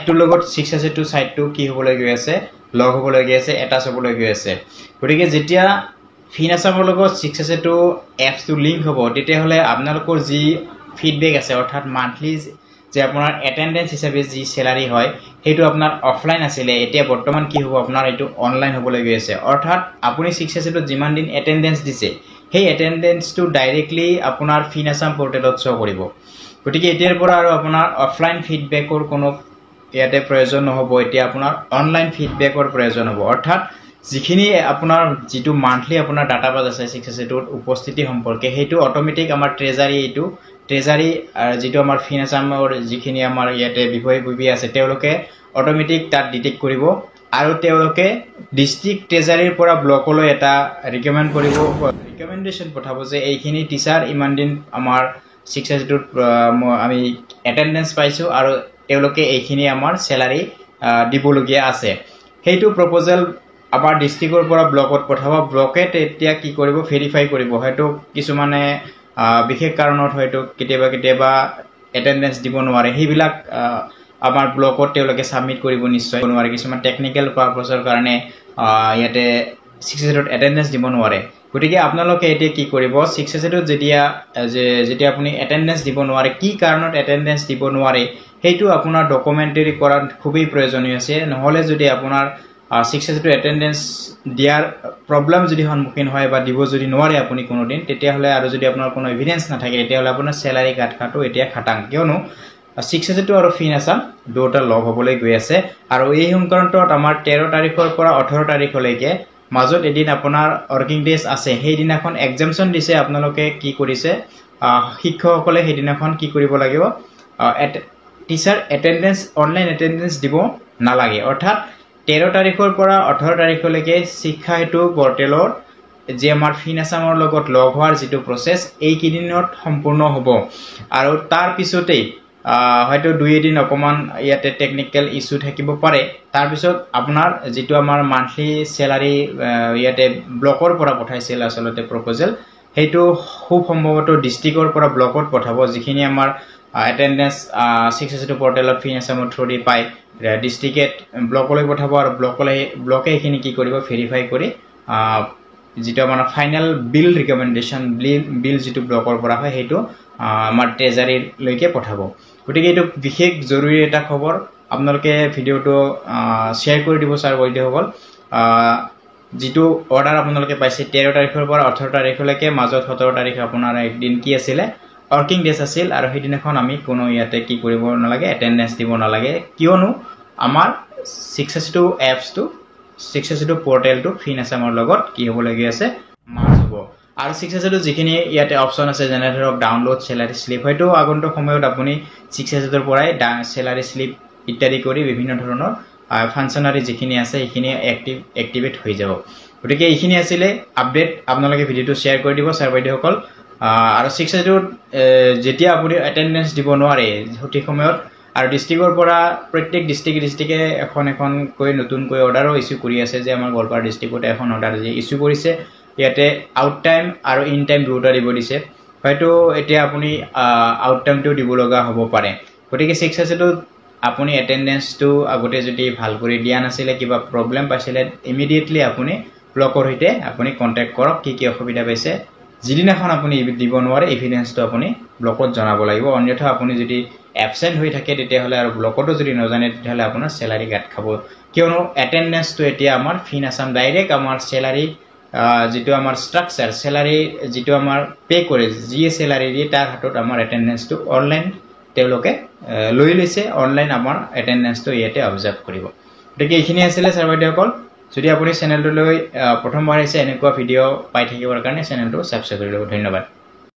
সাইটটোৰ লগত 682 সাইটটো কি হ'বলৈ গৈ আছে লগ হ'বলৈ গৈ আছে এটাচ হ'বলৈ গৈ আছে গতিকে যেতিয়া ফিনাসামৰ লগত 682 এপছটো লিংক হ'ব তেতিয়া হলে আপোনালোকৰ যি ফিডবেক আছে অৰ্থাৎ মান্থলি যে আপোনাৰ এটেন্ডেন্স হিচাপে যি স্যালাৰি হয় হেতু আপোনাৰ অফলাইন আছিল এতিয়া বৰ্তমান কি হ'ব আপোনাৰ এটো অনলাইন হ'বলৈ গৈ আছে অৰ্থাৎ আপুনি 682 যিমান দিন এটেন্ডেন্স দিছে সেই এটেন্ডেন্সটো ডাইৰেক্টলি আপোনাৰ ফিনাসাম পোৰ্টেলত শো কৰিব গতিকে এতিয়াৰ পৰা আৰু আপোনাৰ অফলাইন ফিডবেকৰ কোনো ইয়াতে প্ৰয়োজন নহব এতিয়া আপোনাৰ অনলাইন ফিডবেকৰ প্ৰয়োজন হ'ব অৰ্থাৎ যিখিনি আপোনাৰ যেটো মান্থলি আপোনাৰ ডাটাবেস আছে 682 উপস্থিতি সম্পৰ্কে হেতু অটোমেটিক আমাৰ ট্ৰেজাৰী যেটো আমাৰ ফিনাসামৰ যিখিনি আমাৰ ইয়াতে বিষয়ববী আছে তেওঁলোকে অটোমেটিক তাত ডিটেক্ট কৰিব আৰু তেওঁলোকে ডিস্ট্ৰিক্ট ট্ৰেজাৰীৰ পৰা ব্লকলৈ এটা ৰিকমেন্ডেশন পঠাব যে এইখিনি টিচাৰ ইমান দিন আমাৰ 682 আমি এটেন্ডেন্স পাইছো আৰু তেওঁলোকে এইখিনি আমাৰ স্যালাৰি দিবলগীয়া আছে হেতু প্ৰপোজাল আমাৰ ডিস্ট্ৰিক্টৰ পৰা ব্লকত পঠাব ব্লকে তেতিয়া কি কৰিব ভেৰিফাই কৰিব হয়তো কিছুমানে বিশেষ কাৰণত হয়তো কেতিয়াবা এটেন্ডেন্স দিব নোৱাৰে হেবিলাক আমাৰ ব্লকত তেওঁলোকে সাবমিট কৰিব নিশ্চয় নোৱাৰে কিছুমান টেকনিক্যাল পাৰপাসৰ কাৰণে ইয়াতে 682 এটেন্ডেন্স দিব নোৱাৰে গতিকে আপোনালোকে এতিয়া কি কৰিব 682 যেতিয়া আপুনি এটেন্ডেন্স দিব নোৱাৰে কি কাৰণত এটেন্ডেন্স দিব নোৱাৰে হেতু আপোনাৰ ডকুমেন্টাৰী কৰাত খুবই প্ৰয়োজনীয় আছে নহলে যদি আপোনাৰ 682 এটেন্ডেন্স দিয়াৰ প্ৰবলেম যদি সন্মুখীন হয় বা দিব যদি নোৱাৰে আপুনি কোনো দিন তেতিয়া হলে আৰু যদি আপোনাৰ কোনো এভিডেন্স নাথাকে তেতিয়া হলে আপোনাৰ স্যালাৰি কাটটো এতিয়া খাটাং কিয়নো 682 আৰু ফিনাসাম দুটা লগ হ'বলৈ গৈ আছে আৰু এই সংক্ৰান্তত আমাৰ 13 তাৰিখৰ পৰা 18 তাৰিখলৈকে মাজত এদিন আপোনাৰ ওয়াৰ্কিং ডেজ আছে সেই দিনাখন এক্সামশন দিছে আপোনালোকে কি কৰিছে শিক্ষকসকলে সেই দিনাখন কি কৰিব লাগিব টিচাৰ এটেন্ডেন্স অনলাইন এটেন্ডেন্স দিব নালাগে অৰ্থাৎ 13 তাৰিখৰ পৰা 18 তাৰিখলৈকে শিক্ষা হেতু পোৰ্টেলত যে আমাৰ ফিনাসামৰ লগত লগ হোৱাৰ যেটো প্ৰসেস এই কিদিনত সম্পূৰ্ণ হ'ব আৰু তাৰ পিছতে হয়তো দুই এদিন অকমান ইয়াতে টেকনিক্যাল ইস্যু থাকিব পাৰে তাৰ পিছত আপোনাৰ যেটো আমাৰ মান্থলি স্যালাৰি ইয়াতে ব্লকৰ পৰা পঠাইছিল আসলতে প্ৰপোজাল হেতু খুব সম্ভৱত ডিস্ট্ৰিক্টৰ পৰা ব্লকত পঠাব যিখিনি আমাৰ এটেন্ডেন্স 682 পোৰ্টেলত ফিনাসামৰ থ্ৰুদি পাই ডিস্ট্ৰিক্টে ব্লকলৈ পঠাব আৰু ব্লকে এখিনি কি কৰিব ভেৰিফাই কৰি যেটো আমাৰ ফাইনাল বিল ৰিকমেন্ডেশন বিল যেটো ব্লকৰ পৰা হয় হেতু আমাৰ ট্ৰেজাৰী লৈকে পঠাব গতিকে এটো বিশেষ জৰুৰী এটা খবৰ আপোনালোকে ভিডিওটো শেয়াৰ কৰি দিব স্যাৰ বৈদ্যসকল যেটো অৰ্ডাৰ আপোনালোকে পাইছে 13 তাৰিখৰ পৰা 18 তাৰিখলৈকে মাজত 17 তাৰিখ আপোনাৰ একদিন কি আছিল ওয়াৰ্কিং ডেজ আছিল আৰু সেইদিনাখন আমি কোনো ইয়াতে কি কৰিব নালাগে এটেন্ডেন্স দিব নালাগে কিয়নো আমাৰ 682 এপছটো 682 পোৰ্টেলটো ফিনাসামৰ লগত কি হ'ব লাগি আছে মাৰ্জ হ'ব আৰু 682 যিখিনি ইয়াতে অপচন আছে যেনে ধৰক ডাউনলোড স্যালাৰি স্লিপ হয়তো আগন্তুক সময়ত আপুনি 682 পৰাই স্যালাৰি স্লিপ ইত্যাদি কৰি বিভিন্ন ধৰণৰ ফাংশনাৰি যিখিনি আছে এইখিনি এক্টিভেট হৈ যাব গতিকে এইখিনি আছিল আপডেট আপোনালোকে ভিডিওটো শেয়াৰ কৰি দিব স্যাৰ বৈদ্যসকল আৰু 682 যেতিয়া আপুনি এটেন্ডেন্স দিব নোৱাৰে সঠিক সময়ত আৰু ডিস্ট্ৰিক্টৰ পৰা প্ৰত্যেক ডিস্ট্ৰিক্টে এখন কৈ নতুন কৈ অৰ্ডাৰো ইস্যু কৰি আছে যে আমাৰ গোৱালপাৰা ডিস্ট্ৰিক্টত এখন অৰ্ডাৰ যে ইস্যু কৰিছে ইয়াতে আউট টাইম আৰু ইন টাইম দুটা দিব দিছে হয়তো এতিয়া আপুনি আউট টাইমটো দিব লগা হ'ব পাৰে গতিকে 682 আপুনি এটেন্ডেন্সটো আগতে যদি ভাল কৰি দিয়া নাছিলে কিবা প্ৰবলেম পাইছিলে ইমিডিয়েটলি আপুনি ব্লকৰ হৈতে আপুনি কন্টাক্ট কৰক কি অসুবিধা পাইছে যিদিনাখন আপুনি দিব নোৱাৰে এভিডেন্সটো আপুনি ব্লকত জনাব লাগিব অন্যথা আপুনি যদি এবসেন্ট হৈ থাকে তেতিয়া হলে আৰু ব্লকতো যদি নজানে তেতিয়া হলে আপোনাৰ স্যালাৰি কাট খাব কিয়নো এটেন্ডেন্সটো এতিয়া আমাৰ ফিনাসাম ডাইৰেক্ট আমাৰ স্যালাৰি যেটো আমাৰ স্ট্ৰাকচাৰ স্যালাৰি যেটো আমাৰ পে কৰে যি স্যালাৰি দিয়ে তাৰ হাতত আমাৰ এটেন্ডেন্সটো অনলাইন তেওঁলোকে লৈ লৈছে অনলাইন আমাৰ এটেন্ডেন্সটো ইয়াতে অবজাৰ্ভ কৰিব গতিকে এইখিনি আছিল স্যাৰ বাইদেউসকল যদি আপুনি চেনেলটো লৈ প্ৰথমবাৰ আহিছে এনেকুৱা ভিডিও পাই থাকিবৰ কাৰণে চেনেলটো সাবস্ক্ৰাইব কৰি লব ধন্যবাদ